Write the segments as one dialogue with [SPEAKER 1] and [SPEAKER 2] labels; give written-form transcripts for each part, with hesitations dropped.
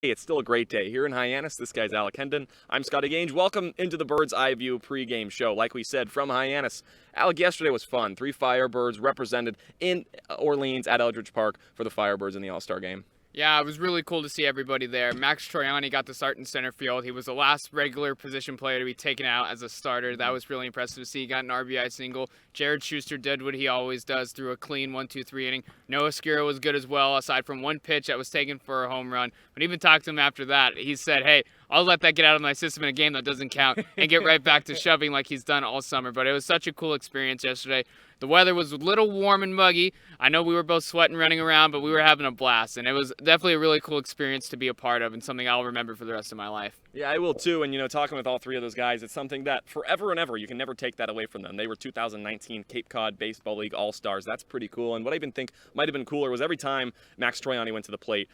[SPEAKER 1] Hey, it's still a great day here in Hyannis. This guy's Alec Hendon. I'm Scotty Gange. Welcome into the Bird's Eye View pregame show. Like we said, from Hyannis. Alec, yesterday was fun. 3 Firebirds represented in Orleans at Eldridge Park for the Firebirds in the All-Star game.
[SPEAKER 2] Yeah, it was really cool to see everybody there. Max Troiani got the start in center field. He was the last regular position player to be taken out as a starter. That was really impressive to see. He got an RBI single. Jared Schuster did what he always does through a clean 1-2-3 inning. Noah Skira was good as well, aside from one pitch that was taken for a home run. But even talked to him after that, he said, hey, I'll let that get out of my system in a game that doesn't count and get right back to shoving like he's done all summer. But it was such a cool experience yesterday. The weather was a little warm and muggy. I know we were both sweating running around, but we were having a blast. And it was definitely a really cool experience to be a part of and something I'll remember for the rest of my life.
[SPEAKER 1] Yeah, I will too. And, talking with all three of those guys, it's something that forever and ever, you can never take that away from them. They were 2019 Cape Cod Baseball League All-Stars. That's pretty cool. And what I even think might have been cooler was every time Max Troiani went to the plate,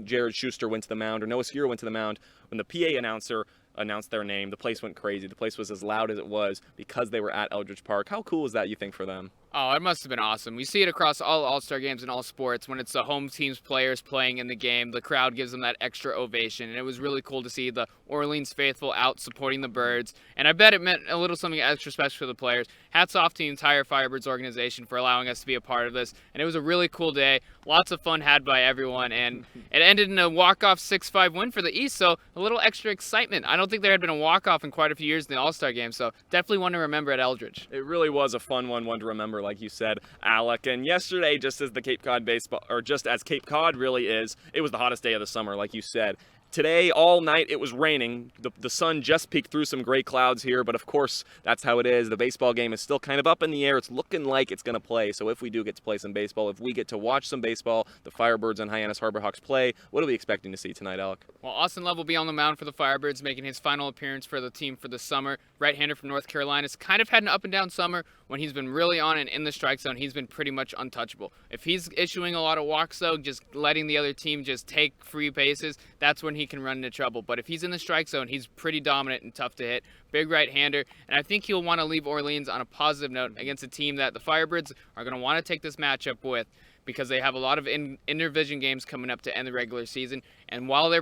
[SPEAKER 1] Jared Schuster went to the mound, or Noah Skira went to the mound, when the PA announcer announced their name, the place went crazy. The place was as loud as it was because they were at Eldridge Park. How cool is that, you think, for them?
[SPEAKER 2] Oh, it must have been awesome. We see it across all All-Star games and all sports. When it's the home team's players playing in the game, the crowd gives them that extra ovation. And it was really cool to see the Orleans faithful out supporting the Birds. And I bet it meant a little something extra special for the players. Hats off to the entire Firebirds organization for allowing us to be a part of this. And it was a really cool day. Lots of fun had by everyone. And it ended in a walk-off 6-5 win for the East, so a little extra excitement. I don't think there had been a walk-off in quite a few years in the All-Star game, so definitely one to remember at Eldridge.
[SPEAKER 1] It really was a fun one to remember, like you said, Alec. And yesterday, just as the Cape Cod baseball, or just as Cape Cod really is, it was the hottest day of the summer, like you said. Today, all night, it was raining. The sun just peeked through some gray clouds here, but of course, that's how it is. The baseball game is still kind of up in the air. It's looking like it's going to play. So if we do get to play some baseball, if we get to watch some baseball, the Firebirds and Hyannis Harbor Hawks play, what are we expecting to see tonight, Alec?
[SPEAKER 2] Well, Austin Love will be on the mound for the Firebirds, making his final appearance for the team for the summer. Right-hander from North Carolina. Has kind of had an up-and-down summer. When he's been really on and in the strike zone, he's been pretty much untouchable. If he's issuing a lot of walks, though, just letting the other team just take free bases, that's when he can run into trouble. But if he's in the strike zone, he's pretty dominant and tough to hit. Big right-hander, and I think he'll want to leave Orleans on a positive note against a team that the Firebirds are going to want to take this matchup with, because they have a lot of interdivision games coming up to end the regular season. And while they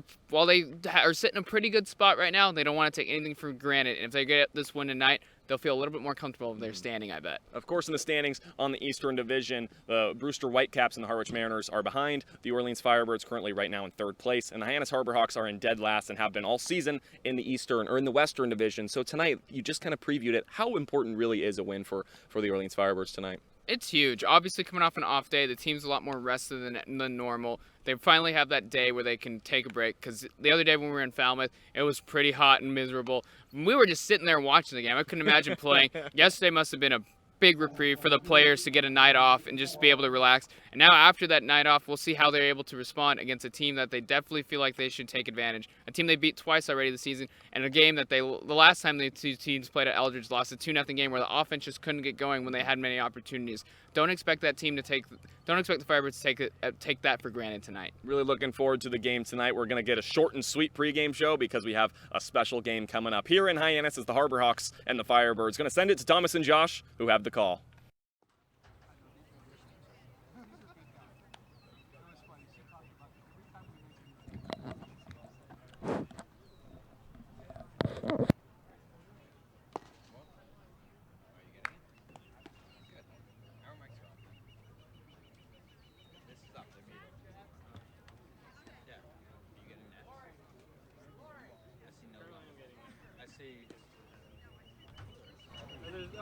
[SPEAKER 2] are sitting in a pretty good spot right now, they don't want to take anything for granted. And if they get this win tonight, they'll feel a little bit more comfortable with their standing, I bet.
[SPEAKER 1] Of course, in the standings on the Eastern Division, the Brewster Whitecaps and the Harwich Mariners are behind. The Orleans Firebirds currently right now in third place, and the Hyannis Harbor Hawks are in dead last and have been all season in the Eastern or in the Western Division. So tonight, you just kind of previewed it. How important really is a win for the Orleans Firebirds tonight?
[SPEAKER 2] It's huge. Obviously, coming off an off day, the team's a lot more rested than normal. They finally have that day where they can take a break, because the other day when we were in Falmouth, it was pretty hot and miserable. We were just sitting there watching the game. I couldn't imagine playing. Yesterday must have been a big reprieve for the players to get a night off and just be able to relax. And now after that night off, we'll see how they're able to respond against a team that they definitely feel like they should take advantage. A team they beat twice already this season, and a game that the last time the two teams played at Eldridge lost a 2-0 game where the offense just couldn't get going when they had many opportunities. Don't expect the Firebirds to take that for granted tonight.
[SPEAKER 1] Really looking forward to the game tonight. We're going to get a short and sweet pregame show because we have a special game coming up. Here in Hyannis is the Harbor Hawks and the Firebirds. Going to send it to Thomas and Josh, who have the call.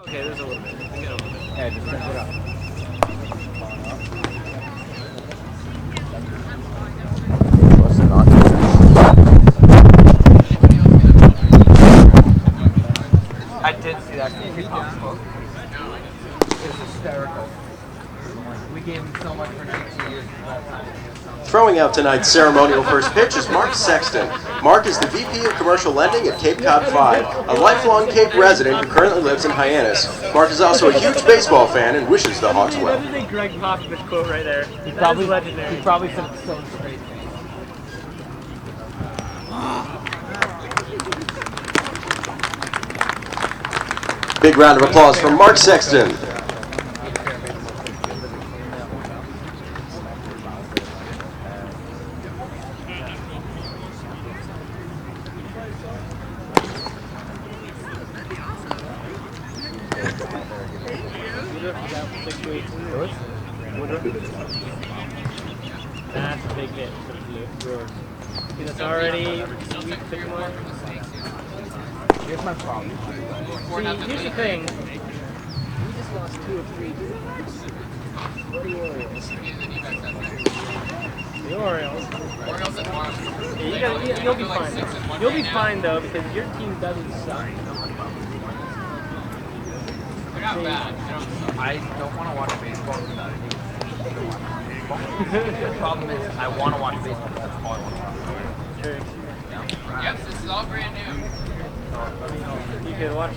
[SPEAKER 3] Okay, there's a little bit. Get a little bit. Yeah, just crank it up. I did see that. It's hysterical. We gave him so much for 19 years.
[SPEAKER 4] Throwing out tonight's ceremonial first pitch is Mark Sexton. Mark is the VP of Commercial Lending at Cape Cod 5, a lifelong Cape resident who currently lives in Hyannis. Mark is also a huge baseball fan and wishes the Hawks well.
[SPEAKER 3] That is a Greg Popovich quote right there. He probably legendary. He probably said it so straight.
[SPEAKER 4] Big round of applause for Mark Sexton.
[SPEAKER 3] About 6 weeks. That's a big hit for the Brewers. Because it's already week 6 more.
[SPEAKER 5] Here's my problem.
[SPEAKER 3] See, here's the thing. We just lost 2 or 3 games. What are the Orioles? The Orioles. Yeah, you'll be fine. You'll be fine though because your team doesn't suck.
[SPEAKER 5] I don't want to watch baseball without it. The problem is, I want to watch baseball, but that's all I want to watch.
[SPEAKER 3] True.
[SPEAKER 2] Yep, this is all brand new.
[SPEAKER 3] You could watch.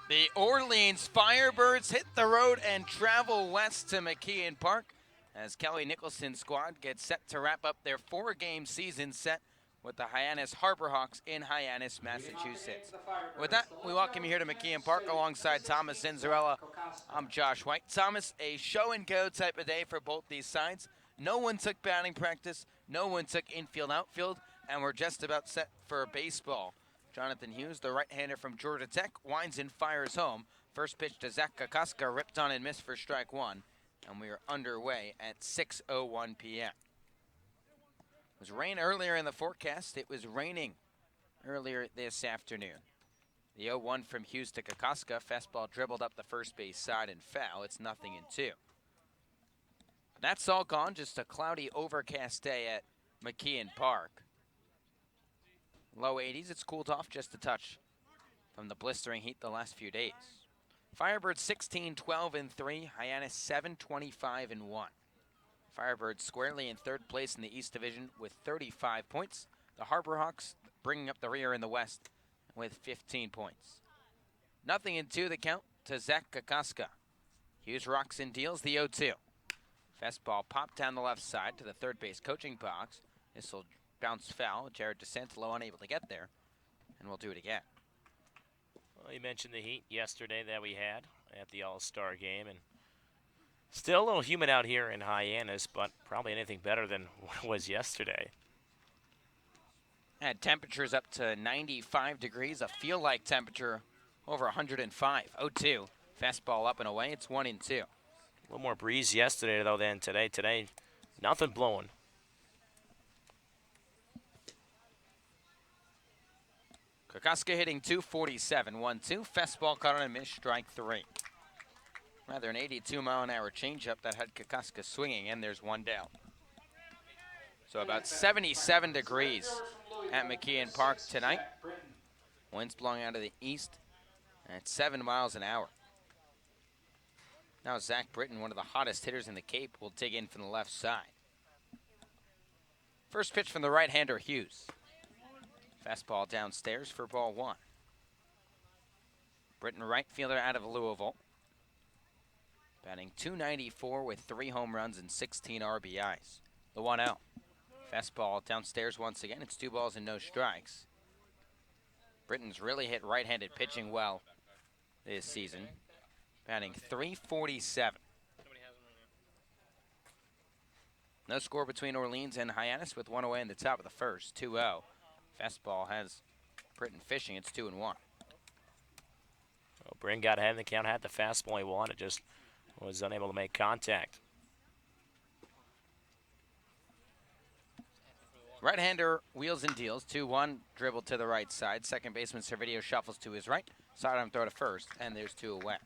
[SPEAKER 6] The Orleans Firebirds hit the road and travel west to McKeon Park as Kelly Nicholson's squad gets set to wrap up their 4-game season set with the Hyannis Harbor Hawks in Hyannis, Massachusetts. With that, we welcome you here to McKeon Park alongside Thomas Cinzarella. I'm Josh White. Thomas, a show-and-go type of day for both these sides. No one took batting practice, no one took infield, outfield, and we're just about set for baseball. Jonathan Hughes, the right-hander from Georgia Tech, winds and fires home. First pitch to Zach Kokoska, ripped on and missed for strike one. And we are underway at 6:01 p.m. It was rain earlier in the forecast. It was raining earlier this afternoon. The 0-1 from Hughes to Kokoska. Fastball dribbled up the first base side and foul. It's 0-2. That's all gone. Just a cloudy, overcast day at McKeon Park. Low 80s. It's cooled off just a touch from the blistering heat the last few days. Firebirds 16-12-3. Hyannis 7-25-1. Firebirds squarely in third place in the East Division with 35 points. The Harbor Hawks bringing up the rear in the West with 15 points. 0-2 the count to Zach Kokoska. Hughes rocks and deals the 0-2. Fastball popped down the left side to the third base coaching box. This will bounce foul. Jared DeSantelo unable to get there, and we'll do it again.
[SPEAKER 7] Well, you mentioned the heat yesterday that we had at the All-Star game, and still a little humid out here in Hyannis, but probably anything better than what was yesterday.
[SPEAKER 6] And temperatures up to 95 degrees, a feel-like temperature over 105. 0-2. Fastball up and away. It's 1-2.
[SPEAKER 7] A little more breeze yesterday, though, than today. Today, nothing blowing.
[SPEAKER 6] Kokoska hitting 247. 1-2. Fastball caught on a miss, strike 3. Rather an 82-mile-an-hour changeup that had Kokoska swinging, and there's one down. So about 77 degrees at McKeon Park tonight. Winds blowing out of the east at 7 miles an hour. Now Zach Britton, one of the hottest hitters in the Cape, will dig in from the left side. First pitch from the right-hander, Hughes. Fastball downstairs for ball 1. Britton, right fielder out of Louisville. Batting .294 with 3 home runs and 16 RBIs. The 1-0. Fastball downstairs once again. It's 2 balls and no strikes. Britton's really hit right-handed pitching well this season. Batting .347. No score between Orleans and Hyannis with 1 away in the top of the first. 2-0. Fastball has Britton fishing. It's 2-1.
[SPEAKER 7] Well, Bryn got ahead in the count, had the fastball he wanted, just was unable to make contact.
[SPEAKER 6] Right-hander wheels and deals. 2-1, dribble to the right side. Second baseman Servideo shuffles to his right. Sidearm throw to first, and there's 2 away.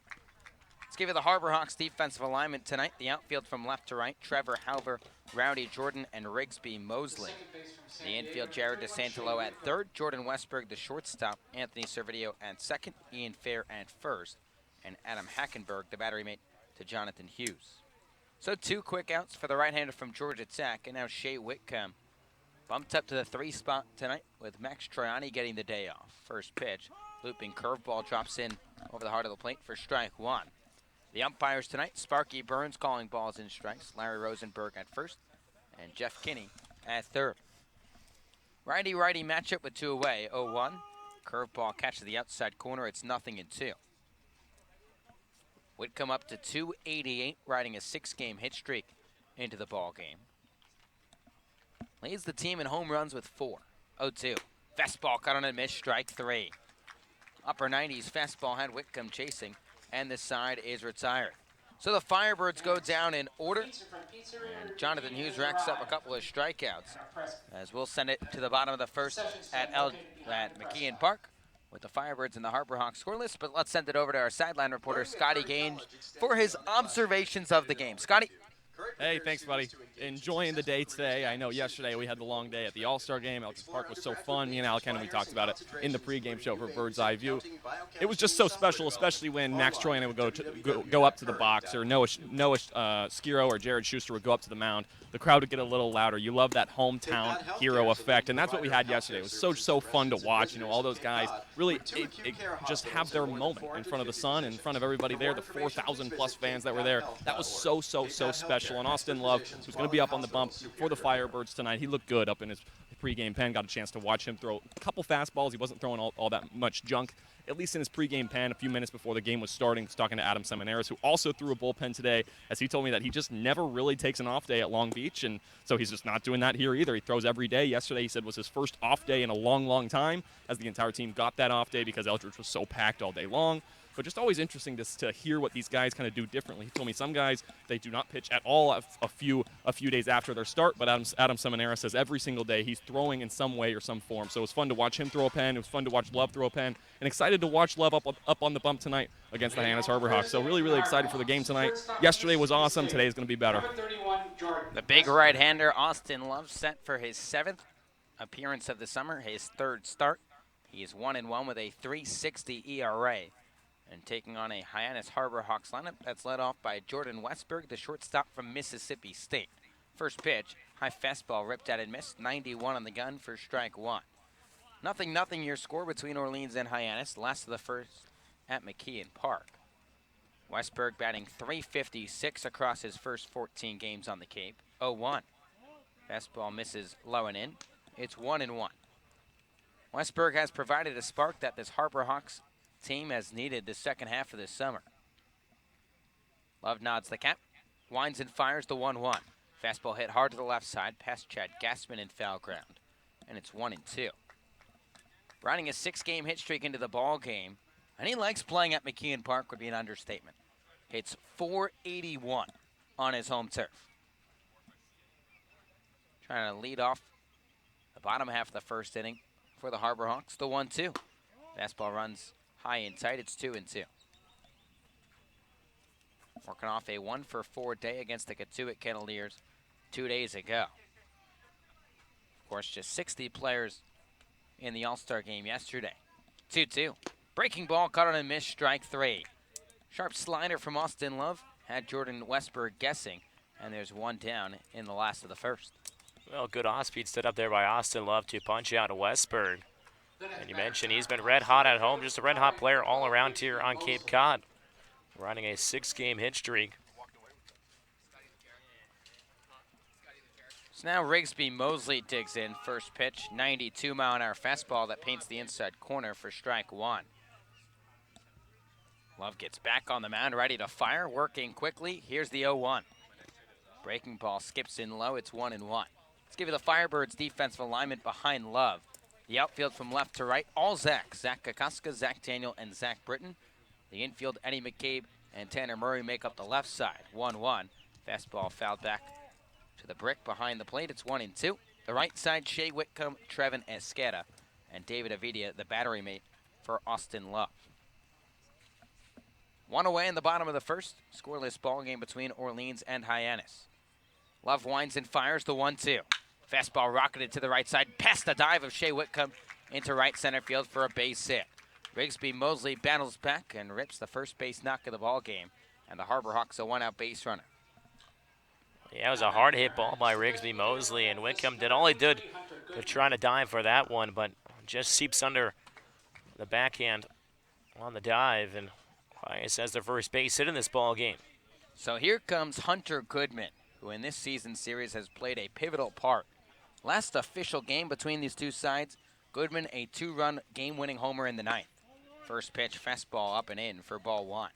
[SPEAKER 6] Let's give you the Harbor Hawks defensive alignment tonight. The outfield from left to right, Trevor Halver, Rowdy Jordan, and Rigsby Mosley. The infield, Jared DeSantelo at third, Jordan Westberg, the shortstop, Anthony Servideo at second, Ian Fair at first, and Adam Hackenberg, the battery mate to Jonathan Hughes. So 2 quick outs for the right-hander from Georgia Tech, and now Shea Whitcomb bumped up to the 3 spot tonight with Max Troiani getting the day off. First pitch, looping curveball drops in over the heart of the plate for strike 1. The umpires tonight, Sparky Burns calling balls and strikes, Larry Rosenberg at first, and Jeff Kinney at third. Righty-righty matchup with 2 away, 0-1. Curveball catch to the outside corner, it's 0-2. Whitcomb up to 288, riding a 6-game hit streak into the ball game. Leads the team in home runs with 4. 0-2. Fastball cut on a miss, strike 3. Upper 90s fastball had Whitcomb chasing, and this side is retired. So the Firebirds go down in order, and Jonathan Hughes racks up a couple of strikeouts, as we'll send it to the bottom of the first at McKeon Park with the Firebirds and the Harbor Hawks scoreless. But let's send it over to our sideline reporter, Scotty Gage, for his observations of the game. Scotty?
[SPEAKER 1] Hey, thanks, buddy. Enjoying the day today. I know yesterday we had the long day at the All-Star game. Elkins Park was so fun. Me and Alec Henry talked about it in the pregame show for Bird's Eye View. It was just so special, especially when Max Troiani would go up to the box, or Noah Skiro or Jared Schuster would go up to the mound. The crowd would get a little louder. You love that hometown hero effect, and that's what we had yesterday. It was so fun to watch. You know, all those guys really just have their moment in front of the sun, in front of everybody there, the 4,000-plus fans that were there. That was so special. And Austin Love, who's going to be up on the bump for the Firebirds tonight, he looked good up in his pregame pen. Got a chance to watch him throw a couple fastballs. He wasn't throwing all that much junk, at least in his pregame pen a few minutes before the game was starting. I was talking to Adam Seminaris, who also threw a bullpen today, as he told me that he just never really takes an off day at Long Beach, and so he's just not doing that here either. He throws every day. Yesterday, he said, was his first off day in a long time, as the entire team got that off day because Eldridge was so packed all day long. But just always interesting to hear what these guys kind of do differently. He told me some guys, they do not pitch at all a few days after their start, but Adam Seminaris says every single day he's throwing in some way or some form. So it was fun to watch him throw a pen. It was fun to watch Love throw a pen, and excited to watch Love up on the bump tonight against the Hyannis Harbor Hawks. So really excited for the game tonight. Yesterday was awesome. Today is going to be better.
[SPEAKER 6] The big right-hander, Austin Love, set for his 7th appearance of the summer, his 3rd start. He is 1-1 with a .360 ERA. And taking on a Hyannis Harbor Hawks lineup that's led off by Jordan Westberg, the shortstop from Mississippi State. First pitch, high fastball ripped out and missed, 91 on the gun for strike 1. 0-0 your score between Orleans and Hyannis. Last of the first at McKeon Park. Westberg batting .356 across his first 14 games on the Cape. 0-1. Fastball misses low and in. It's 1-1. Westberg has provided a spark that this Harbor Hawks team has needed the second half of this summer. Love nods the cap, winds and fires the 1-1. Fastball hit hard to the left side, past Chad Gassman in foul ground, and it's 1-2. Riding a 6-game hit streak into the ball game, and he likes playing at McKeon Park would be an understatement. Hits .481 on his home turf. Trying to lead off the bottom half of the first inning for the Harbor Hawks, the 1-2. Fastball runs high and tight, it's 2-2. Working off a 1-for-4 day against the Catuit Cavaliers 2 days ago. Of course, just 60 players in the All-Star game yesterday. 2-2. Breaking ball caught on a miss, strike 3. Sharp slider from Austin Love had Jordan Westberg guessing, and there's one down in the last of the first.
[SPEAKER 7] Well, good off-speed stood up there by Austin Love to punch out Westberg. And you mentioned he's been red hot at home, just a red hot player all around here on Cape Cod. Running a 6-game hit streak.
[SPEAKER 6] So now Rigsby Mosley digs in. First pitch, 92-mile-an-hour fastball that paints the inside corner for strike 1. Love gets back on the mound, ready to fire, working quickly. Here's the 0-1. Breaking ball skips in low, it's 1-1. Let's give you the Firebirds defensive alignment behind Love. The outfield from left to right, all Zach Kokoska, Zach Daniel, and Zach Britton. The infield, Eddie McCabe and Tanner Murray make up the left side. 1-1. Fastball fouled back to the brick behind the plate. It's 1-2. The right side, Shea Whitcomb, Trevin Escada, and David Avidia, the battery mate for Austin Love. One away in the bottom of the first. Scoreless ball game between Orleans and Hyannis. Love winds and fires the 1-2. Fastball rocketed to the right side, past the dive of Shea Whitcomb into right center field for a base hit. Rigsby Mosley battles back and rips the first base knock of the ball game, and the Harbor Hawks a one-out base runner.
[SPEAKER 7] Yeah, it was a hard hit ball by Rigsby Mosley, and Whitcomb did all he did to try to dive for that one, but just seeps under the backhand on the dive, and Hyannis has the first base hit in this ball game.
[SPEAKER 6] So here comes Hunter Goodman, who in this season series has played a pivotal part. Last official game between these two sides, Goodman a 2-run game-winning homer in the ninth. First pitch, fastball up and in for ball 1.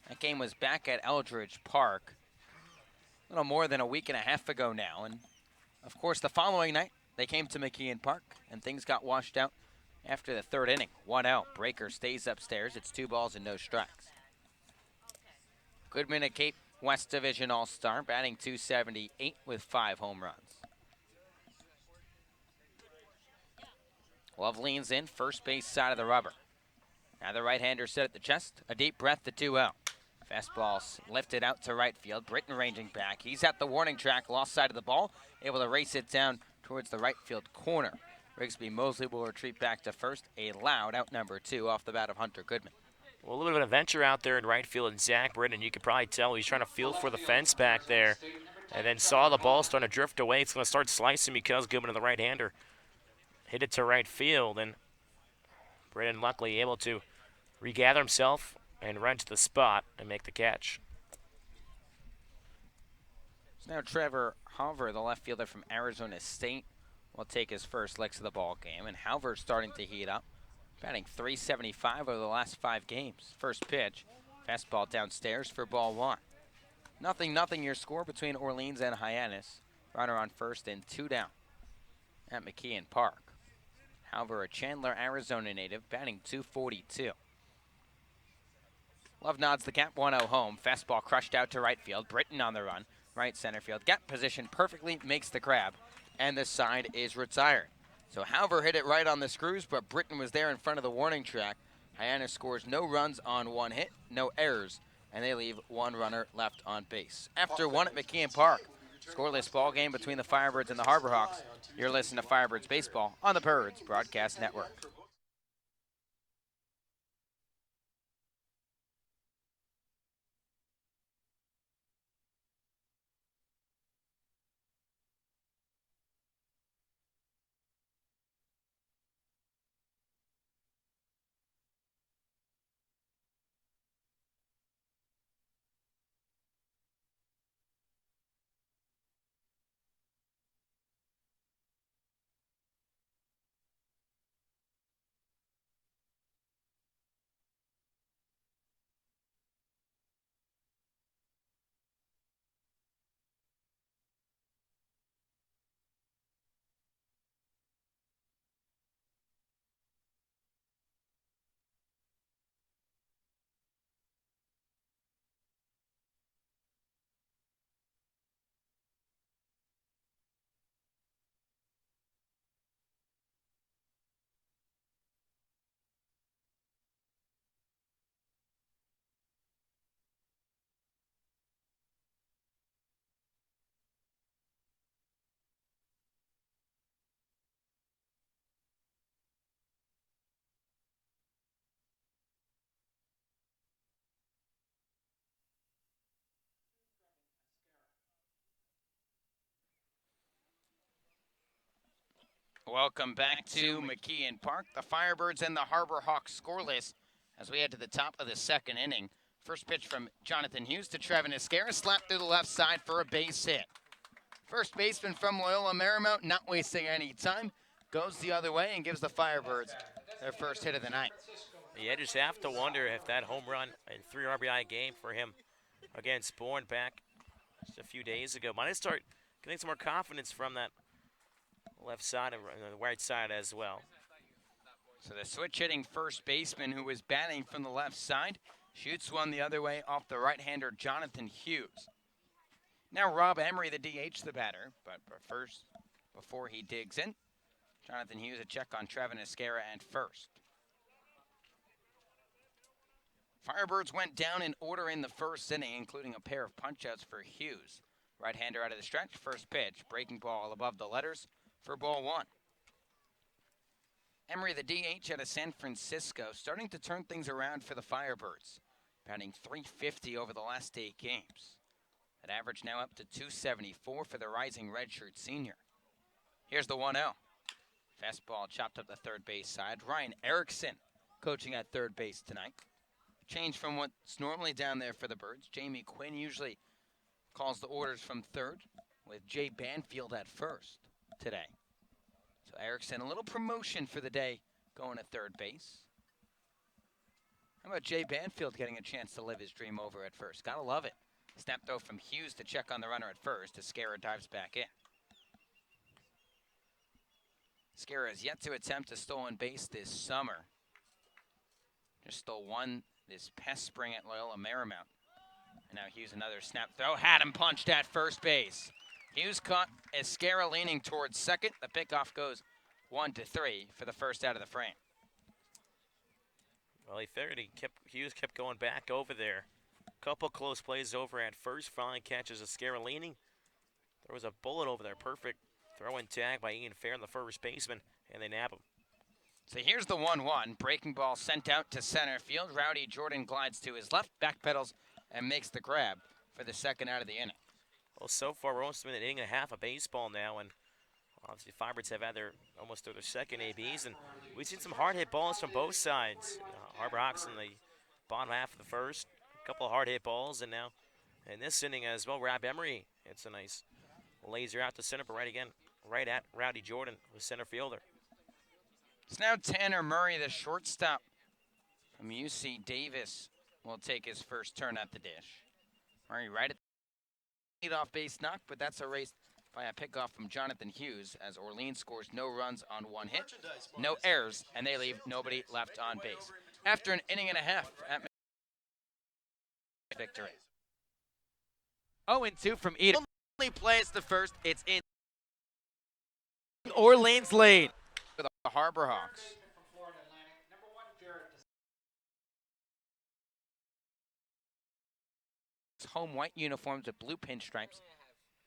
[SPEAKER 6] That game was back at Eldridge Park a little more than a week and a half ago now. And, of course, the following night, they came to McKeon Park, and things got washed out after the third inning. 1 out. Breaker stays upstairs. It's 2 balls and no strikes. Goodman, a Cape West Division All-Star, batting .278 with 5 home runs. Love leans in, first base side of the rubber. Now the right-hander set at the chest, a deep breath to 2-0. Fastball lifted out to right field. Britton ranging back. He's at the warning track, lost side of the ball, able to race it down towards the right field corner. Rigsby Mosley will retreat back to first, a loud out number 2 off the bat of Hunter Goodman.
[SPEAKER 7] Well, a little bit of an adventure out there in right field, and Zach Britton, you could probably tell he's trying to feel for the fence back there, and then saw the ball starting to drift away. It's going to start slicing because Goodman, the right-hander, hit it to right field, and Britton luckily able to regather himself and run to the spot and make the catch.
[SPEAKER 6] So now Trevor Halver, the left fielder from Arizona State, will take his first licks of the ball game, and Halver's starting to heat up, batting .375 over the last 5 games. First pitch, fastball downstairs for ball 1. 0-0 your score between Orleans and Hyannis. Runner on first and 2 down at McKeon Park. Halver, a Chandler, Arizona native, batting .242. Love nods the cap, 1-0 home. Fastball crushed out to right field. Britton on the run. Right center field. Gap position perfectly, makes the grab. And the side is retired. So Halver hit it right on the screws, but Britton was there in front of the warning track. Hyannis scores no runs on 1 hit, no errors, and they leave 1 runner left on base. After 1 at McKeon Park, scoreless ball game between the Firebirds and the Harbor Hawks. You're listening to Firebirds Baseball on the Birds Broadcast Network. Welcome back to McKeon Park. The Firebirds and the Harbor Hawks scoreless as we head to the top of the second inning. First pitch from Jonathan Hughes to Trevin Escara, slapped through the left side for a base hit. First baseman from Loyola Marymount, not wasting any time, goes the other way and gives the Firebirds their first hit of the night.
[SPEAKER 7] You just have to wonder if that home run and 3 RBI game for him against Bourne back just a few days ago might start getting some more confidence from that left side and the right side as well.
[SPEAKER 6] So the switch hitting first baseman who was batting from the left side shoots one the other way off the right-hander Jonathan Hughes. Now Rob Emery, the DH, the batter, but first, before he digs in, Jonathan Hughes a check on Trevin Escara at first. Firebirds went down in order in the first inning, including a pair of punch-outs for Hughes. Right-hander out of the stretch, first pitch, breaking ball above the letters for ball 1. Emery, the DH out of San Francisco, starting to turn things around for the Firebirds, batting .350 over the last 8 games. That average now up to .274 for the rising redshirt senior. Here's the 1-0. Fastball chopped up the third base side. Ryan Erickson coaching at third base tonight. Change from what's normally down there for the Birds. Jamie Quinn usually calls the orders from third, with Jay Banfield at first today. So Erickson, a little promotion for the day, going at third base. How about Jay Banfield getting a chance to live his dream over at first? Gotta love it. Snap throw from Hughes to check on the runner at first. Escara dives back in. Escara has yet to attempt a stolen base this summer. Just stole one this past spring at Loyola Marymount. And now Hughes another snap throw. Had him punched at first base. Hughes caught Escara leaning towards second. The pickoff goes 1-3 for the first out of the frame.
[SPEAKER 7] Well, he figured Hughes kept going back over there. Couple close plays over at first. Finally catches Escara leaning. There was a bullet over there. Perfect throw and tag by Ian Fair, the first baseman, and they nab him.
[SPEAKER 6] So here's the 1-1. Breaking ball sent out to center field. Rowdy Jordan glides to his left, backpedals, and makes the grab for the second out of the inning.
[SPEAKER 7] Well, so far we're almost been an inning and a half of baseball now, and obviously Firebirds have had almost their second ABs, and we've seen some hard hit balls from both sides. Harbor Hawks in the bottom half of the first, a couple of hard hit balls, and now in this inning as well, Rob Emery, it's a nice laser out to center, but right at Rowdy Jordan, the center fielder.
[SPEAKER 6] It's now Tanner Murray, the shortstop from UC Davis, will take his first turn at the dish. Murray right at the leadoff base knock, but that's erased by a pickoff from Jonathan Hughes as Orleans scores no runs on one hit, no errors, and they leave nobody left on base. After an inning and a half at victory. 0-2 from Eden. Only plays the first, it's in Orleans lead for the Harbor Hawks. Home white uniforms with blue pinstripes,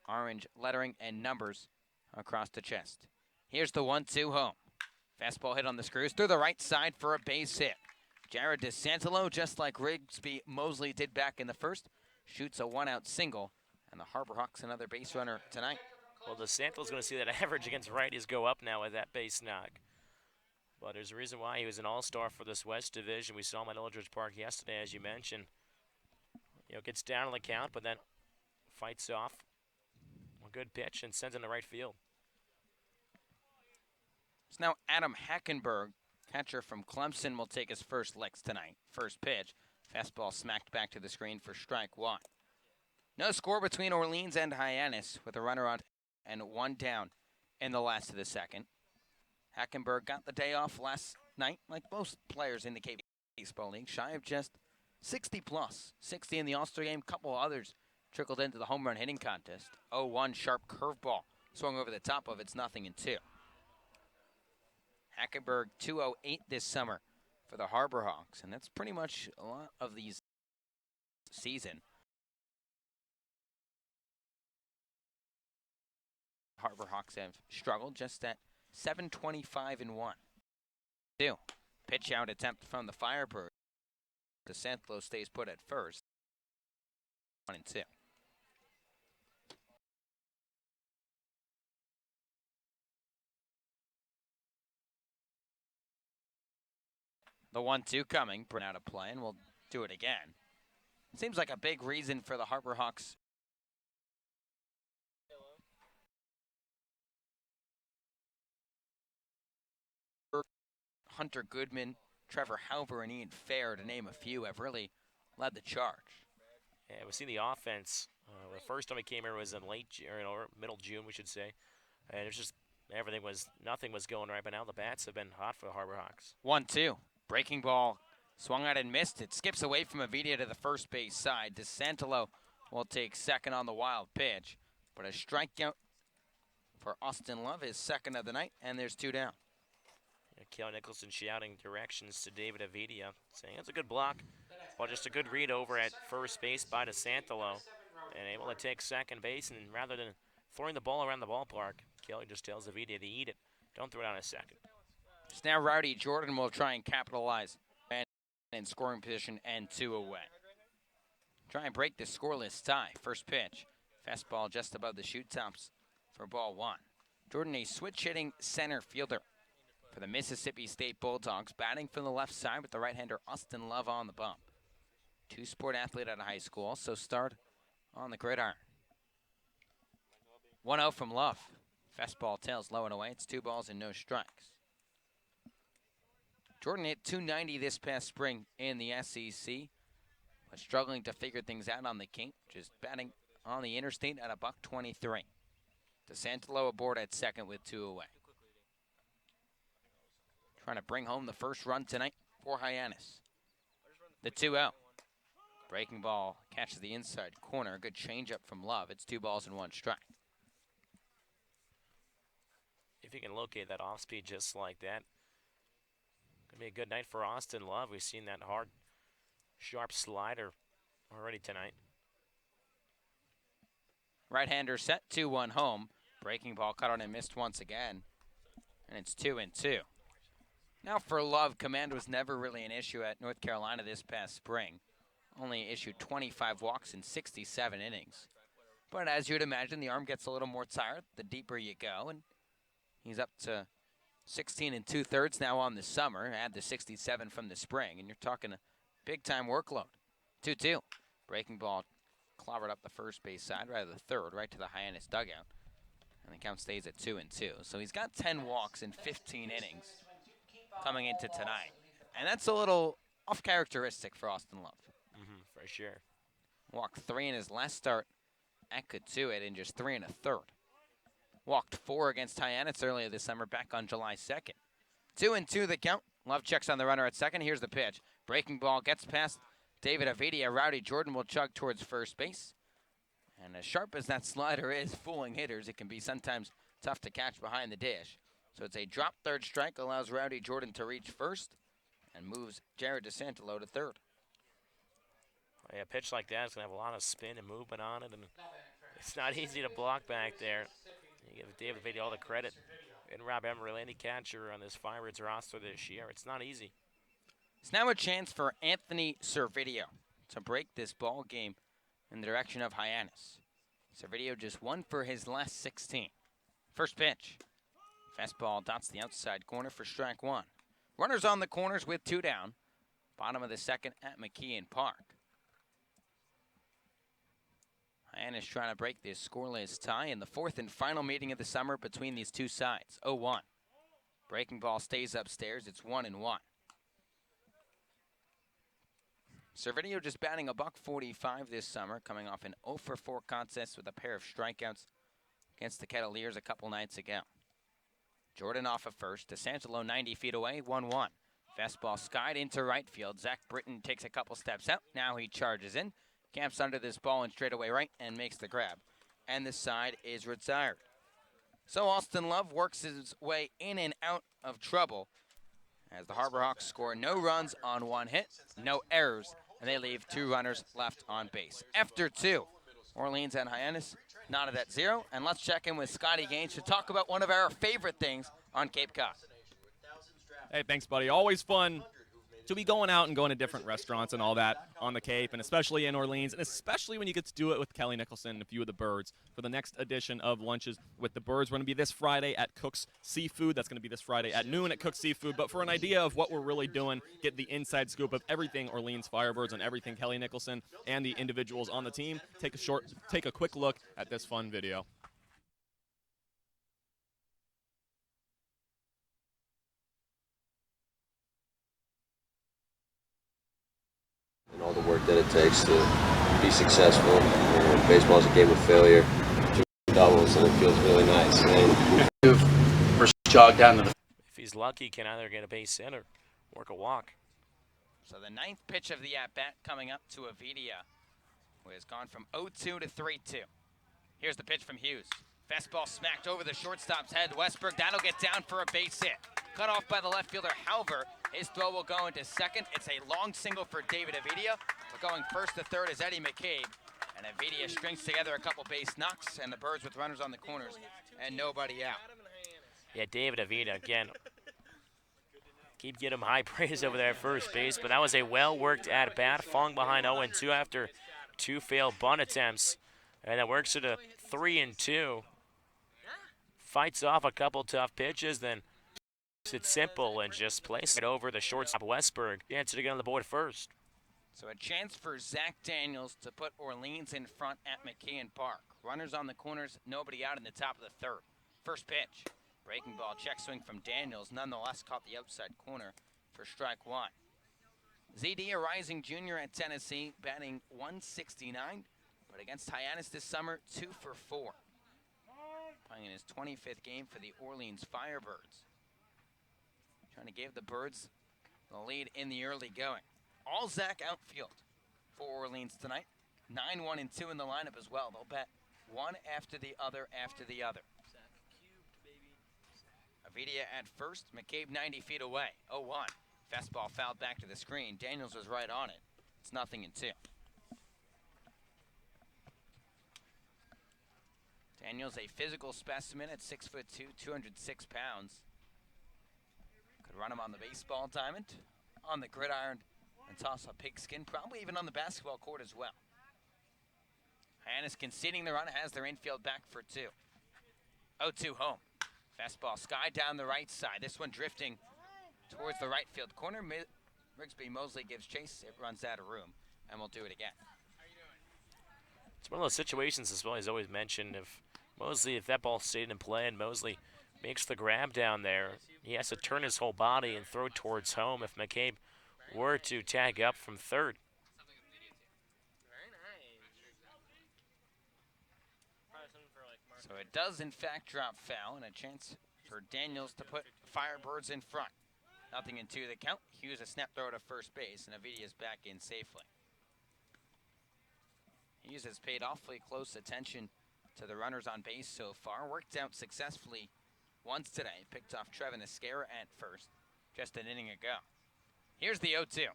[SPEAKER 6] orange lettering and numbers across the chest. Here's the 1-2 home. Fastball hit on the screws through the right side for a base hit. Jared DeSantelo, just like Rigsby Mosley did back in the first, shoots a one-out single, and the Harbor Hawks another base runner tonight.
[SPEAKER 7] Well, DeSanto's going to see that average against righties go up now with that base knock. But there's a reason why he was an all-star for this West Division. We saw him at Eldridge Park yesterday, as you mentioned. Gets down on the count, but then fights off a good pitch and sends in the right field.
[SPEAKER 6] It's now Adam Hackenberg, catcher from Clemson, will take his first licks tonight. First pitch, fastball smacked back to the screen for strike 1. No score between Orleans and Hyannis with a runner on and one down in the last of the second. Hackenberg got the day off last night, like most players in the Cape Baseball League, shy of just 60 plus. 60 in the All-Star game, couple others trickled into the home run hitting contest. 0-1 sharp curveball swung over the top of it's 0-2. Hackenberg 208 this summer for the Harbor Hawks, and that's pretty much a lot of these season. Harbor Hawks have struggled just at 725-1. Pitch out attempt from the Firebirds. DeSantelo stays put at first. 1-2. The 1-2 coming, bring out a play, and we'll do it again. Seems like a big reason for the Harbor Hawks. Hunter Goodman, Trevor Halver, and Ian Fair, to name a few, have really led the charge.
[SPEAKER 7] Yeah, we've seen the offense. The first time he came here was in middle June, we should say. And it's just nothing was going right. But now the bats have been hot for the Harbor Hawks.
[SPEAKER 6] 1-2, breaking ball, swung out and missed it. Skips away from Avidia to the first base side. DeSantolo will take second on the wild pitch. But a strikeout for Austin Love, his second of the night, and there's 2 down.
[SPEAKER 7] Kelly Nicholson shouting directions to David Avidia, saying it's a good block. Well, just a good read over at first base by DeSantolo, and able to take second base. And rather than throwing the ball around the ballpark, Kelly just tells Avidia to eat it. Don't throw it on a second.
[SPEAKER 6] So now Rowdy Jordan will try and capitalize in scoring position and 2 away. Try and break the scoreless tie. First pitch, fastball just above the chute tops for ball 1. Jordan, a switch-hitting center fielder for the Mississippi State Bulldogs, batting from the left side with the right-hander Austin Love on the bump. 2-sport athlete out of high school, so starred on the gridiron. 1-0 from Love. Fastball tails low and away. It's 2 balls and no strikes. Jordan hit .290 this past spring in the SEC, but struggling to figure things out on the kink, just batting on the interstate at $123. DeSantolo aboard at second with 2 away. Trying to bring home the first run tonight for Hyannis. The 2-0. Breaking ball catches the inside corner. Good changeup from Love. It's 2 balls and 1 strike.
[SPEAKER 7] If you can locate that off speed just like that, gonna be a good night for Austin Love. We've seen that hard, sharp slider already tonight.
[SPEAKER 6] Right-hander set 2-1 home. Breaking ball cut on and missed once again. And it's 2-2. Now for Love, command was never really an issue at North Carolina this past spring. Only issued 25 walks in 67 innings. But as you'd imagine, the arm gets a little more tired the deeper you go, and he's up to 16 2/3 now on the summer. Add the 67 from the spring, and you're talking a big-time workload. 2-2. Breaking ball clobbered up the first base side, rather the third, right to the Hyannis dugout. And the count stays at 2-2. So he's got 10 walks in 15 innings coming into tonight. And that's a little off-characteristic for Austin Love.
[SPEAKER 7] For sure.
[SPEAKER 6] Walked 3 in his last start at Katuitt in just 3 1/3. Walked 4 against Hyannis earlier this summer back on July 2nd. 2-2 the count. Love checks on the runner at second. Here's the pitch. Breaking ball gets past David Avidia. Rowdy Jordan will chug towards first base. And as sharp as that slider is fooling hitters, it can be sometimes tough to catch behind the dish. So it's a drop third strike, allows Rowdy Jordan to reach first and moves Jared DeSantolo to third.
[SPEAKER 7] Yeah, a pitch like that is going to have a lot of spin and movement on it, and it's not easy to block back there. You give David Avidia all the credit. And Rob Emery, any catcher on this Firebirds roster this year, it's not easy.
[SPEAKER 6] It's now a chance for Anthony Servideo to break this ball game in the direction of Hyannis. Servideo just 1 for his last 16. First pitch. Fastball dots the outside corner for strike 1. Runners on the corners with 2 down. Bottom of the second at McKeon Park. Hyannis trying to break this scoreless tie in the 4th and final meeting of the summer between these two sides. 0-1. Breaking ball stays upstairs. It's 1-1. Servideo just batting $145 this summer, coming off an 0-for-4 contest with a pair of strikeouts against the Kettleers a couple nights ago. Jordan off of first. DeSantolo 90 feet away, 1-1. Fastball skied into right field. Zach Britton takes a couple steps out. Now he charges in. Camps under this ball and straightaway right and makes the grab. And this side is retired. So Austin Love works his way in and out of trouble as the Harbor Hawks score no runs on 1 hit, no errors, and they leave 2 runners left on base. After 2, Orleans and Hyannis knotted at 0. And let's check in with Scotty Gaines to talk about one of our favorite things on Cape Cod.
[SPEAKER 1] Hey, thanks, buddy. Always fun to be going out and going to different restaurants and all that on the Cape, and especially in Orleans, and especially when you get to do it with Kelly Nicholson and a few of the Birds for the next edition of Lunches with the Birds. We're going to be this Friday at Cook's Seafood. That's going to be this Friday at noon at Cook's Seafood. But for an idea of what we're really doing, get the inside scoop of everything Orleans Firebirds and everything Kelly Nicholson and the individuals on the team, take a quick look at this fun video.
[SPEAKER 8] And all the work that it takes to be successful. And baseball is a game of failure. Two doubles, and it feels really nice. And
[SPEAKER 5] First jog down to the.
[SPEAKER 7] If he's lucky, he can either get a base hit or work a walk.
[SPEAKER 6] So the ninth pitch of the at-bat coming up to Avidia, who has gone from 0-2 to 3-2. Here's the pitch from Hughes. Fastball smacked over the shortstop's head. Westberg, that'll get down for a base hit. Cut off by the left fielder, Halver. His throw will go into second. It's a long single for David Avidia. But going first to third is Eddie McCabe. And Avidia strings together a couple base knocks, and the Birds with runners on the corners and nobody out.
[SPEAKER 7] Yeah, David Avidia, again, keep getting him high praise over there at first base, but that was a well-worked at-bat, falling behind 0-2 after 2 failed bunt attempts. And that works it to 3-2. Fights off a couple tough pitches, then it's simple and just places it over the shortstop Westberg. Chance to get on the board first.
[SPEAKER 6] So a chance for Zach Daniels to put Orleans in front at McKeon Park. Runners on the corners, nobody out in the top of the third. First pitch. Breaking ball, check swing from Daniels, nonetheless caught the outside corner for strike one. ZD, a rising junior at Tennessee, batting 169, but against Hyannis this summer, 2 for 4. Playing in his 25th game for the Orleans Firebirds. Trying to give the Birds the lead in the early going. All Zach outfield for Orleans tonight. 9, 1, and 2 in the lineup as well. They'll bat one after the other after the other. Avidia at first, McCabe 90 feet away, 0-1. Fastball fouled back to the screen. Daniels was right on it. It's 0-2. Daniels, a physical specimen at 6'2", 206 pounds. Could run him on the baseball diamond, on the gridiron, and toss a pigskin, probably even on the basketball court as well. Hyannis conceding the run, has their infield back for 2. 0-2 home. Fastball sky down the right side. This one drifting towards the right field corner. Rigsby Mosley gives chase. It runs out of room, and we'll do it again.
[SPEAKER 7] It's one of those situations, as well as always mentioned, if that ball stayed in play and Mosley makes the grab down there, he has to turn his whole body and throw towards home if McCabe were to tag up from third.
[SPEAKER 6] So it does, in fact, drop foul, and a chance for Daniels to put Firebirds in front. 0-2 the count. Hughes a snap throw to first base, and Avidia's back in safely. Hughes has paid awfully close attention to the runners on base so far. Worked out successfully once today. Picked off Trevin Esquera at first just an inning ago. Here's the 0-2.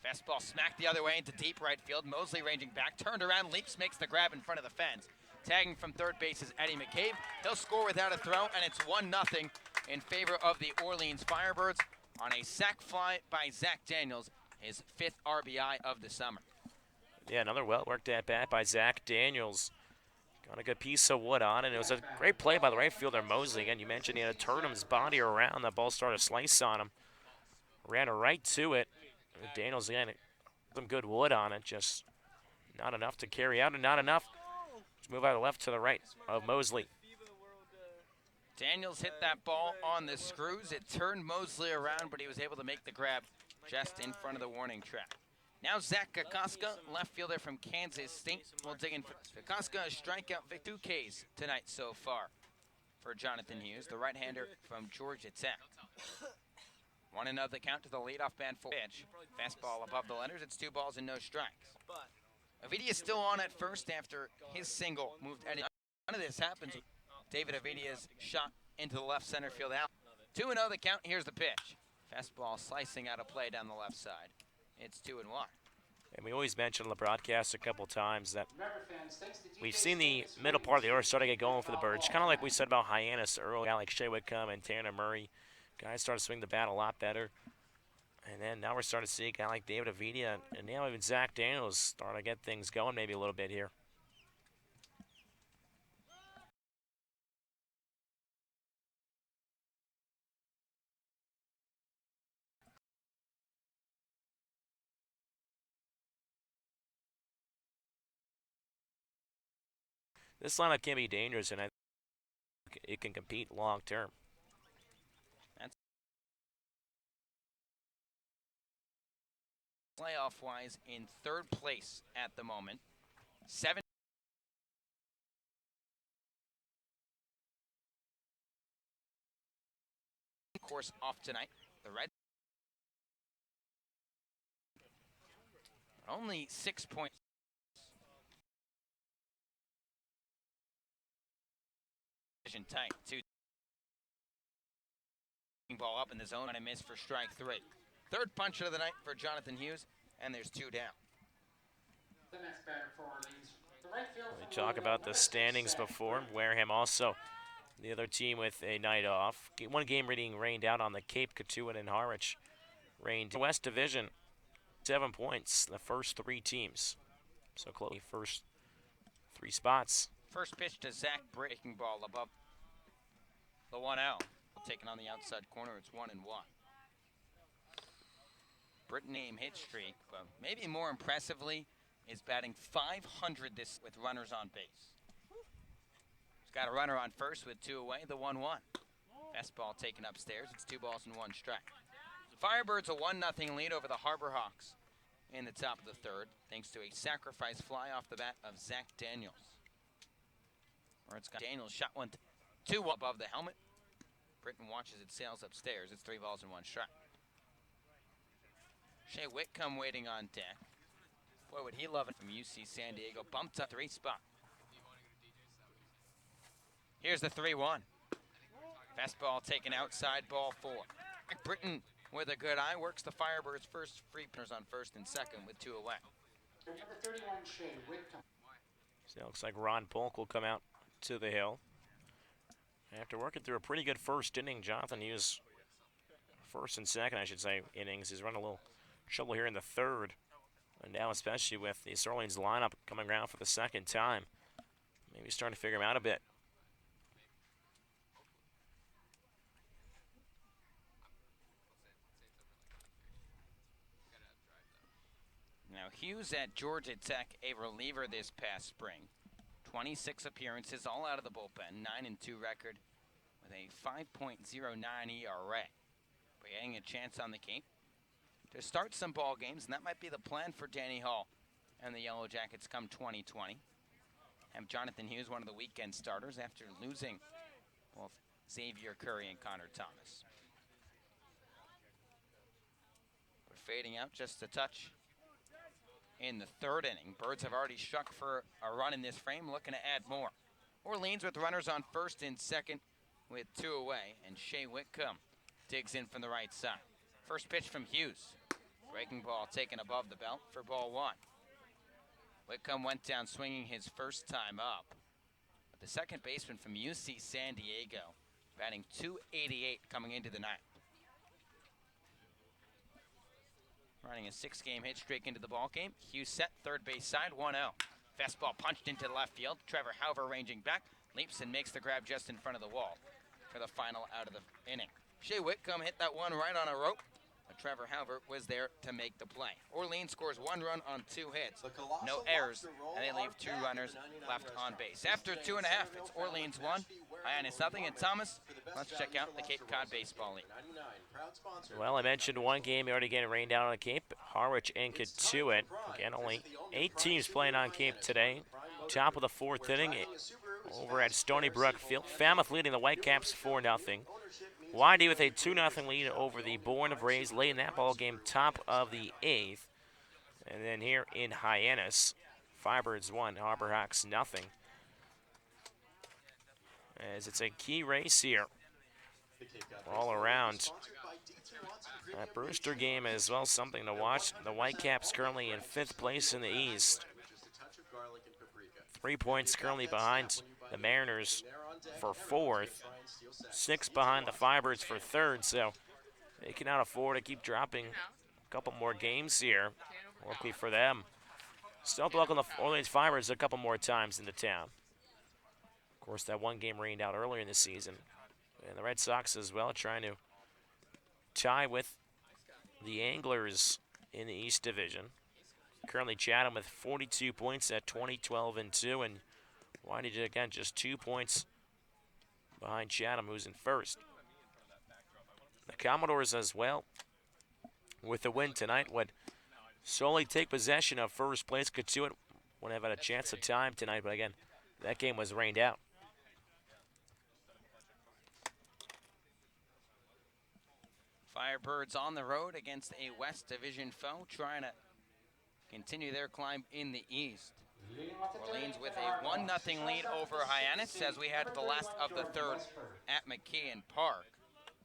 [SPEAKER 6] Fastball smacked the other way into deep right field. Mosley ranging back, turned around, leaps, makes the grab in front of the fence. Tagging from third base is Eddie McCabe. He'll score without a throw, and it's 1-0 in favor of the Orleans Firebirds on a sac fly by Zach Daniels, his 5th RBI of the summer.
[SPEAKER 7] Yeah, another well-worked at-bat by Zach Daniels. Got a good piece of wood on, and it was a great play by the right fielder, Mosley. Again, you mentioned he had to turn his body around. That ball started to slice on him. Ran right to it. Daniels, again, some good wood on it, just not enough to carry out, and not enough to move out of the left to the right of Mosley.
[SPEAKER 6] Daniels hit that ball on the screws. It turned Mosley around, but he was able to make the grab just in front of the warning track. Now Zach Kokoska, left fielder from Kansas State, will dig in. Kokoska, a strikeout, 2 Ks tonight so far for Jonathan Hughes, the right-hander from Georgia Tech. 1-0 the count to the leadoff man for pitch. Fastball above the letters. It's 2 balls and no strikes. Avidia still on at first after his single moved Eddie. None of this happens. David Avidia's shot into the left center field out. 2-0 the count. Here's the pitch. Fastball slicing out of play down the left side. It's 2-1.
[SPEAKER 7] And we always mention on the broadcast a couple times that we've seen the middle part of the order starting to get going for the Birds. Kind of like we said about Hyannis early, like Shea Whitcomb and Tanner Murray. Guys started to swing the bat a lot better. And then now we're starting to see a guy like David Avita and now even Zach Daniels starting to get things going maybe a little bit here. This lineup can be dangerous, and I think it can compete long term.
[SPEAKER 6] Playoff-wise, in third place at the moment. 7 course off tonight. The Red only 6 points. Tight. Ball up in the zone and a miss for strike 3. Third puncher of the night for Jonathan Hughes, and there's 2 down.
[SPEAKER 7] We talk about the standings before. Wareham also the other team with a night off. One game being rained out on the Cape, Catuan and Harwich. Rained West Division, 7 points, the first 3 teams. So close, first 3 spots.
[SPEAKER 6] First pitch to Zach, breaking ball above the 1-0. Taken on the outside corner, it's 1-1. Britton name hit streak, but maybe more impressively is batting .500 this with runners on base. He's got a runner on first with 2 away, the 1-1. Fastball taken upstairs, it's 2 balls and 1 strike. Firebirds a 1-0 lead over the Harbor Hawks in the top of the 3rd, thanks to a sacrifice fly off the bat of Zach Daniels. Or it's got Daniels shot 1-2 above the helmet. Britton watches it sails upstairs. It's 3 balls and 1 strike. Shea Whitcomb waiting on deck. Boy, would he love it from UC San Diego. Bumped up 3 spot. Here's the 3-1. Fastball taken outside, ball 4. Britton with a good eye works the Firebirds first free runners on first and second with 2 away.
[SPEAKER 3] Number 31, Shea Whitcomb.
[SPEAKER 7] So it looks like Ron Polk will come out to the hill. After working through a pretty good first inning, Jonathan Hughes, first and second, I should say, innings. He's run a little trouble here in the 3rd. And now especially with the Orleans lineup coming around for the 2nd time. Maybe starting to figure him out a bit.
[SPEAKER 6] Now Hughes at Georgia Tech, a reliever this past spring. 26 appearances, all out of the bullpen, 9-2 record with a 5.09 ERA. But getting a chance on the Cape to start some ball games, and that might be the plan for Danny Hall and the Yellow Jackets come 2020. Have Jonathan Hughes, one of the weekend starters, after losing both Xavier Curry and Connor Thomas. But fading out just a touch in the 3rd inning. Birds have already struck for a run in this frame, looking to add more. Orleans with runners on first and second with 2 away, and Shea Whitcomb digs in from the right side. First pitch from Hughes. Breaking ball taken above the belt for ball 1. Whitcomb went down swinging his first time up. But the second baseman from UC San Diego, batting .288 coming into the night. Running a 6-game hit streak into the ballgame. Hughes set, third base side, 1-0. Fastball punched into left field. Trevor Hauver ranging back, leaps and makes the grab just in front of the wall for the final out of the inning. Shea Whitcomb hit that one right on a rope, but Trevor Hauver was there to make the play. Orleans scores 1 run on 2 hits, no errors, and they leave 2 runners left on base. After 2.5, it's Orleans 1, Hyannis nothing, and Thomas, let's check out the Cape Cod Baseball League.
[SPEAKER 7] Well, I mentioned one game already getting rained down on the Cape, Harwich and Catuan. Again, only 8 teams playing on Cape today. Top of the 4th inning over at Stony Brook Field. Falmouth leading the Whitecaps 4-0. YD with a 2-0 lead over the Bourne of Rays late in that ball game, top of the 8th. And then here in Hyannis, Firebirds 1, Harbor Hawks 0. As it's a key race here all around. That Brewster game as well, something to watch. The Whitecaps currently in 5th place in the East. 3 points currently behind the Mariners for 4th. 6 behind the Firebirds for 3rd, so They cannot afford to keep dropping a couple more games here. Luckily for them. Still welcome the Orleans Firebirds a couple more times into town. Of course, that one game rained out earlier in the season. And the Red Sox as well trying to tie with the Anglers in the East Division. Currently Chatham with 42 points at 20-12-2, and Whitey again just 2 points behind Chatham, who's in first. The Commodores as well, with the win tonight, would solely take possession of first place. Katuitt would have had a chance of time tonight, but again, that game was rained out.
[SPEAKER 6] Firebirds on the road against a West Division foe, trying to continue their climb in the East. Orleans with a 1-0 lead over Hyannis as we head to the last of the third at McKeon Park.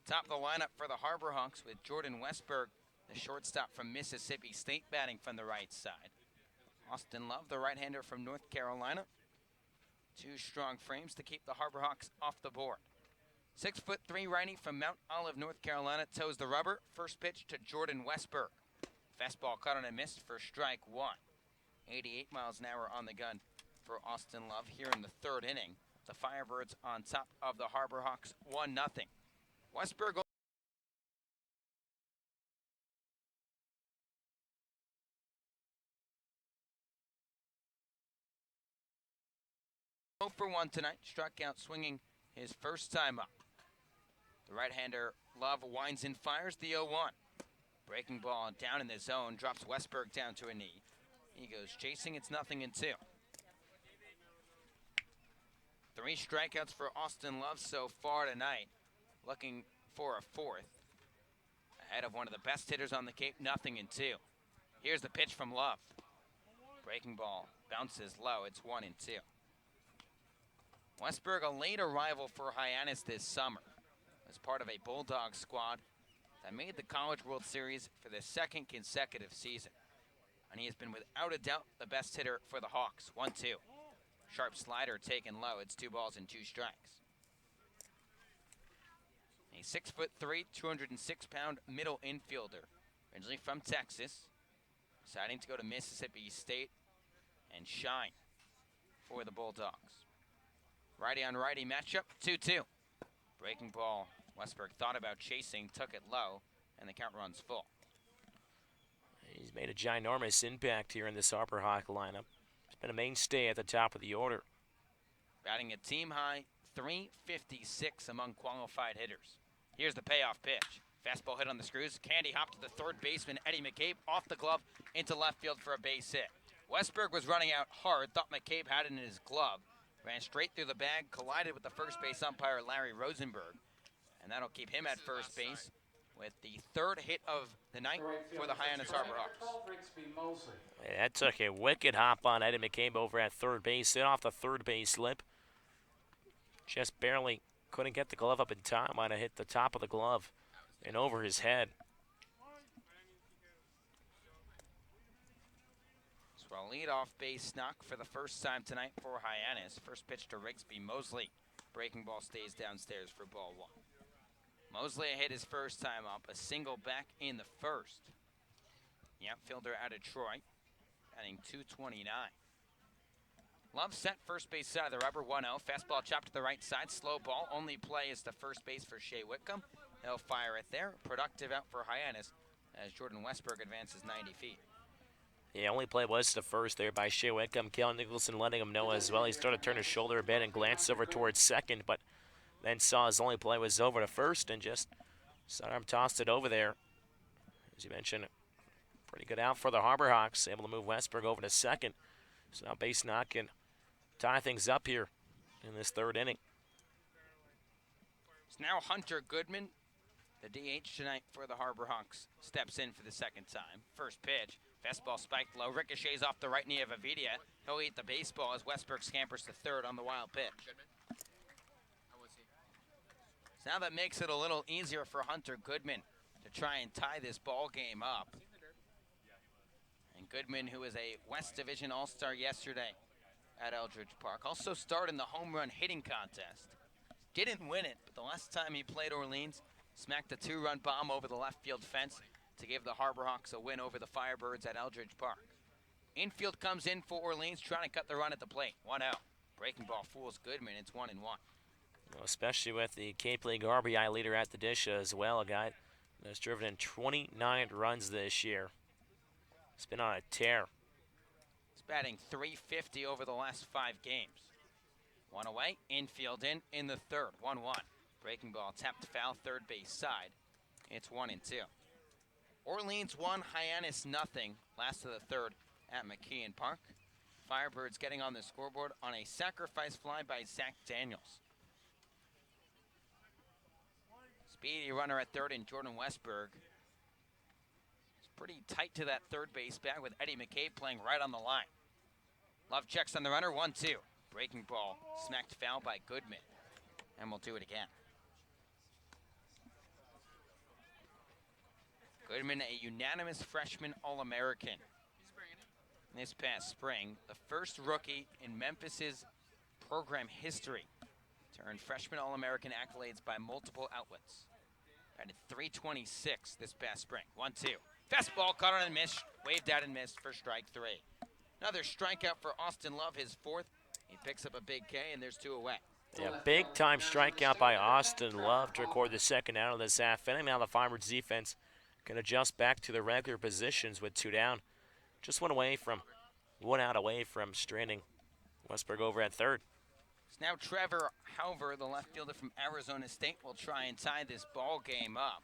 [SPEAKER 6] Top of the lineup for the Harbor Hawks with Jordan Westberg, the shortstop from Mississippi State, batting from the right side. Austin Love, the right-hander from North Carolina. Two strong frames to keep the Harbor Hawks off the board. 6'3" righty from Mount Olive, North Carolina, toes the rubber. First pitch to Jordan Westberg. Fastball cut on a miss for strike one. 88 miles an hour on the gun for Austin Love here in the third inning. The Firebirds on top of the Harbor Hawks 1-0. Westberg for 1 tonight, struck out swinging his first time up. The right-hander Love winds and fires the 0-1. Breaking ball down in the zone, drops Westberg down to a knee. He goes chasing, it's 0-2. 3 strikeouts for Austin Love so far tonight, looking for a fourth. Ahead of one of the best hitters on the Cape, 0-2. Here's the pitch from Love. Breaking ball bounces low, it's 1-2. Westberg, a late arrival for Hyannis this summer, as part of a Bulldog squad that made the College World Series for the second consecutive season. And he has been without a doubt the best hitter for the Hawks. 1-2. Sharp slider taken low, it's 2 balls and 2 strikes. A 6'3", 206-pound middle infielder, originally from Texas, deciding to go to Mississippi State and shine for the Bulldogs. Righty on righty matchup, 2-2. Breaking ball, Westberg thought about chasing, took it low, and the count runs full.
[SPEAKER 7] He's made a ginormous impact here in this Harbor Hawk lineup. He's been a mainstay at the top of the order.
[SPEAKER 6] Batting a team high, 356 among qualified hitters. Here's the payoff pitch. Fastball hit on the screws. Candy hop to the third baseman, Eddie McCabe, off the glove into left field for a base hit. Westberg was running out hard, thought McCabe had it in his glove. Ran straight through the bag, collided with the first base umpire, Larry Rosenberg. And that'll keep him at first base with the third hit of the night for the Hyannis Harbor Hawks.
[SPEAKER 7] That took a wicked hop on Eddie McCabe over at third base. Hit off the third base lip. Just barely couldn't get the glove up in time. Might have hit the top of the glove and over his head.
[SPEAKER 6] So a leadoff base knock for the first time tonight for Hyannis. First pitch to Rigsby Mosley. Breaking ball stays downstairs for ball 1. Mosley hit his first time up, a single back in the first. The outfielder out of Troy, batting .229. Love set first base side of the rubber, 1-0. Fastball chopped to the right side, slow ball. Only play is to first base for Shea Whitcomb. He'll fire it there. Productive out for Hyannis as Jordan Westberg advances 90 feet.
[SPEAKER 7] The only play was to first there by Shea Whitcomb. Kellen Nicholson letting him know as well. He started to turn his shoulder a bit and glanced over towards second, but then saw his only play was over to first and just sidearm tossed it over there. As you mentioned, pretty good out for the Harbor Hawks, able to move Westberg over to second. So now base knock and tie things up here in this third inning.
[SPEAKER 6] It's now Hunter Goodman, the DH tonight for the Harbor Hawks, steps in for the second time. First pitch, fastball spiked low, ricochets off the right knee of Avidia. He'll eat the baseball as Westberg scampers to third on the wild pitch. So now that makes it a little easier for Hunter Goodman to try and tie this ball game up. And Goodman, who was a West Division All-Star yesterday at Eldridge Park, also starred in the home run hitting contest. Didn't win it, but the last time he played Orleans, smacked a 2-run bomb over the left field fence to give the Harborhawks a win over the Firebirds at Eldridge Park. Infield comes in for Orleans, trying to cut the run at the plate. 1 out. Breaking ball fools Goodman. It's 1-1.
[SPEAKER 7] Well, especially with the Cape League RBI leader at the dish as well, a guy that's driven in 29 runs this year. It's been on a tear.
[SPEAKER 6] He's batting .350 over the last 5 games. 1 away, infield in the third. 1-1. Breaking ball tapped foul, third base side. It's 1-2. Orleans 1, Hyannis nothing. Last of the third at McKeon Park. Firebirds getting on the scoreboard on a sacrifice fly by Zach Daniels. Speedy runner at third in Jordan Westberg. It's pretty tight to that third base bag with Eddie McCabe playing right on the line. Love checks on the runner, 1-2. Breaking ball smacked foul by Goodman. And we'll do it again. Goodman, a unanimous freshman All-American this past spring, the first rookie in Memphis's program history to earn freshman All-American accolades by multiple outlets. Batted .326 this past spring. 1-2. Fastball caught on and missed, waved out and missed for strike 3. Another strikeout for Austin Love, his 4th. He picks up a big K, and there's 2 away.
[SPEAKER 7] Yeah, big-time strikeout by Austin Love to record the second out of this half inning. Now the Firebirds defense can adjust back to their regular positions with 2 down. Just 1 out away from stranding Westberg over at third.
[SPEAKER 6] So now Trevor Halver, the left fielder from Arizona State, will try and tie this ball game up.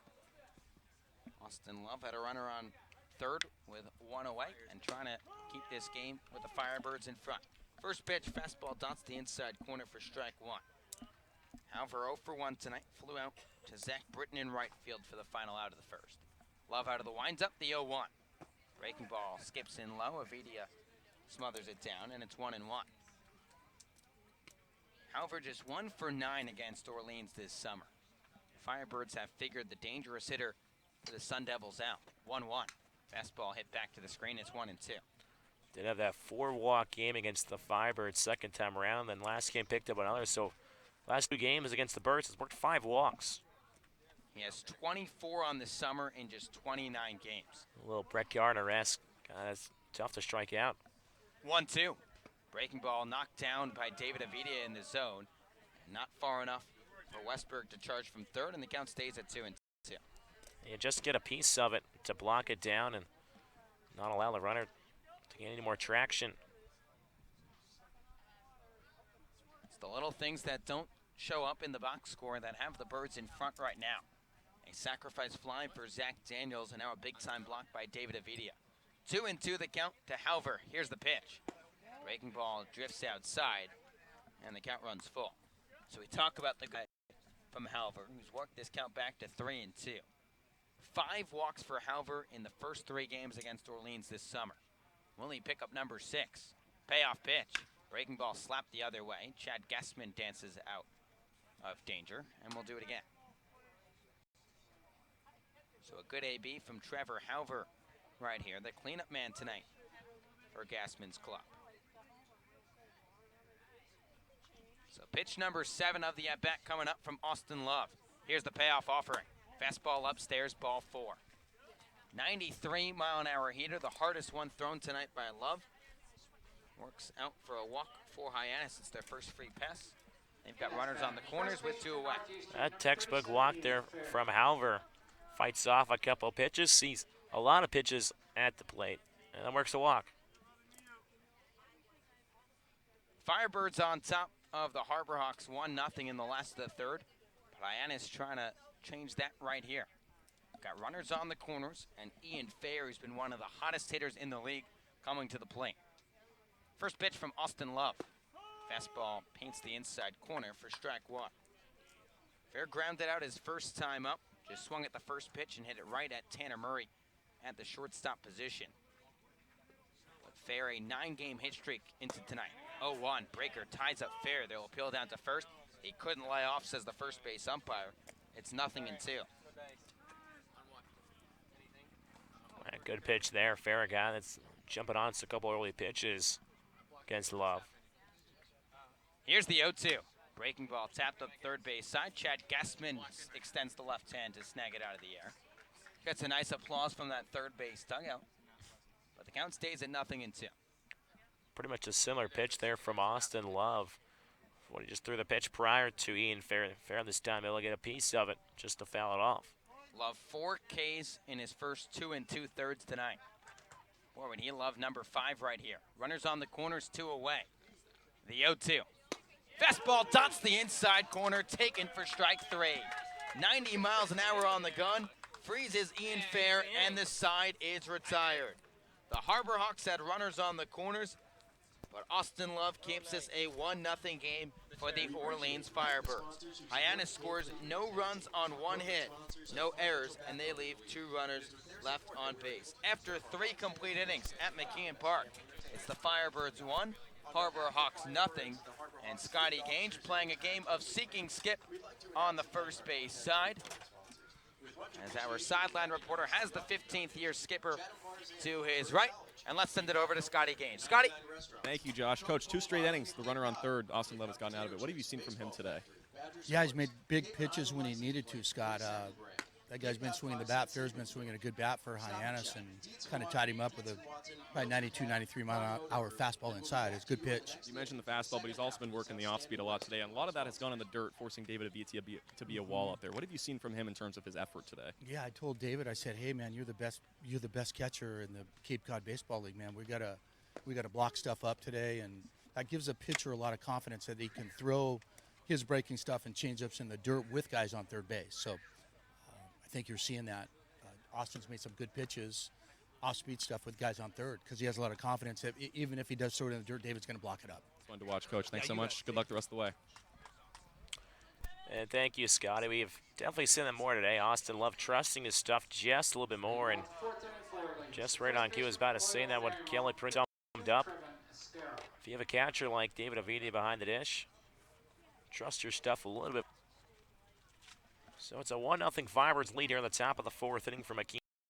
[SPEAKER 6] Austin Love had a runner on third with 1 away and trying to keep this game with the Firebirds in front. First pitch, fastball dots the inside corner for strike 1. Halver 0 for 1 tonight, flew out to Zach Britton in right field for the final out of the first. Love out of the windup, the 0-1. Breaking ball skips in low, Avidia smothers it down, and it's 1-1. Halver just 1 for 9 against Orleans this summer. Firebirds have figured the dangerous hitter for the Sun Devils out. 1-1. Fastball hit back to the screen. It's 1-2.
[SPEAKER 7] Did have that 4-walk game against the Firebirds second time around, then last game picked up another. So last 2 games against the Birds has worked 5 walks.
[SPEAKER 6] He has 24 on the summer in just 29 games.
[SPEAKER 7] A little Brett Gardner-esque. That's tough to strike out.
[SPEAKER 6] 1-2. Breaking ball knocked down by David Avidia in the zone. Not far enough for Westberg to charge from third, and the count stays at 2-2.
[SPEAKER 7] You just get a piece of it to block it down and not allow the runner to get any more traction.
[SPEAKER 6] It's the little things that don't show up in the box score that have the Birds in front right now. A sacrifice fly for Zach Daniels, and now a big-time block by David Avidia. 2-2 the count to Halver. Here's the pitch. Breaking ball drifts outside, and the count runs full. So we talk about the guy from Halver, who's worked this count back to 3-2. 5 walks for Halver in the first 3 games against Orleans this summer. Will he pick up number 6? Payoff pitch. Breaking ball slapped the other way. Chad Guessman dances out of danger, and we'll do it again. So a good AB from Trevor Halver right here, the cleanup man tonight for Gassman's club. So pitch number 7 of the at-bat coming up from Austin Love. Here's the payoff offering. Fastball upstairs, ball 4. 93-mile-an-hour heater, the hardest one thrown tonight by Love. Works out for a walk for Hyannis. It's their first free pass. They've got runners on the corners with 2 away.
[SPEAKER 7] That textbook walk there from Halver. Fights off a couple of pitches, sees a lot of pitches at the plate, and then works a walk.
[SPEAKER 6] Firebirds on top of the Harborhawks, 1-0 in the last of the third. But Hyannis trying to change that right here. Got runners on the corners, and Ian Fair, who's been one of the hottest hitters in the league, coming to the plate. First pitch from Austin Love. Fastball paints the inside corner for strike 1. Fair grounded out his first time up. Just swung at the first pitch and hit it right at Tanner Murray at the shortstop position. But Fair, a 9-game hit streak into tonight. 0-1, Breaker ties up Fair. They'll appeal down to first. He couldn't lay off, says the first base umpire. It's 0-2.
[SPEAKER 7] Good pitch there. Fair, a guy that's jumping on a couple early pitches against Love.
[SPEAKER 6] Here's the 0-2. Breaking ball tapped up third base side. Chad Gassman extends the left hand to snag it out of the air. Gets a nice applause from that third base dugout. But the count stays at 0-2.
[SPEAKER 7] Pretty much a similar pitch there from Austin Love. What he just threw the pitch prior to Ian Fair. Fair this time, able to get a piece of it just to foul it off.
[SPEAKER 6] Love 4 Ks in his first 2 2/3 tonight. Boy, would he love number 5 right here. Runners on the corners, 2 away. The 0-2. Fastball dots the inside corner, taken for strike 3. 90 miles an hour on the gun, freezes Ian Fair, and the side is retired. The Harbor Hawks had runners on the corners, but Austin Love keeps this a 1-0 game for the Orleans Firebirds. Hyannis scores no runs on 1 hit, no errors, and they leave 2 runners left on base. After 3 complete innings at McKeon Park, it's the Firebirds 1, Harbor Hawks 0, and Scotty Gange playing a game of seeking skip on the first base side. As our sideline reporter has the 15th year skipper to his right. And let's send it over to Scotty Gange. Scotty.
[SPEAKER 1] Thank you, Josh. Coach, 2 straight innings. The runner on third, Austin Love, has gotten out of it. What have you seen from him today?
[SPEAKER 9] Yeah, he's made big pitches when he needed to, Scott. That guy's been swinging the bat. Fair's been swinging a good bat for Hyannis and kind of tied him up with a probably 92, 93 mile an hour fastball inside. It's a good pitch.
[SPEAKER 1] You mentioned the fastball, but he's also been working the off-speed a lot today, and a lot of that has gone in the dirt, forcing David to be a wall out there. What have you seen from him in terms of his effort today?
[SPEAKER 9] Yeah, I told David, I said, hey, man, you're the best catcher in the Cape Cod Baseball League, man. We gotta block stuff up today, and that gives a pitcher a lot of confidence that he can throw his breaking stuff and change-ups in the dirt with guys on third base. So I think you're seeing that. Austin's made some good pitches, off-speed stuff with guys on third because he has a lot of confidence that even if he does throw it in the dirt, David's going to block it up.
[SPEAKER 1] It's fun to watch, Coach. Thanks so much. Good luck the rest of the way.
[SPEAKER 7] And thank you, Scotty. We've definitely seen that more today. Austin Love trusting his stuff just a little bit more, and just right on cue. I was about to say that when Kelly Prince summed up. If you have a catcher like David Avila behind the dish, trust your stuff a little bit. So it's a 1-0 Firebirds lead here in the top of the 4th inning for McKeon.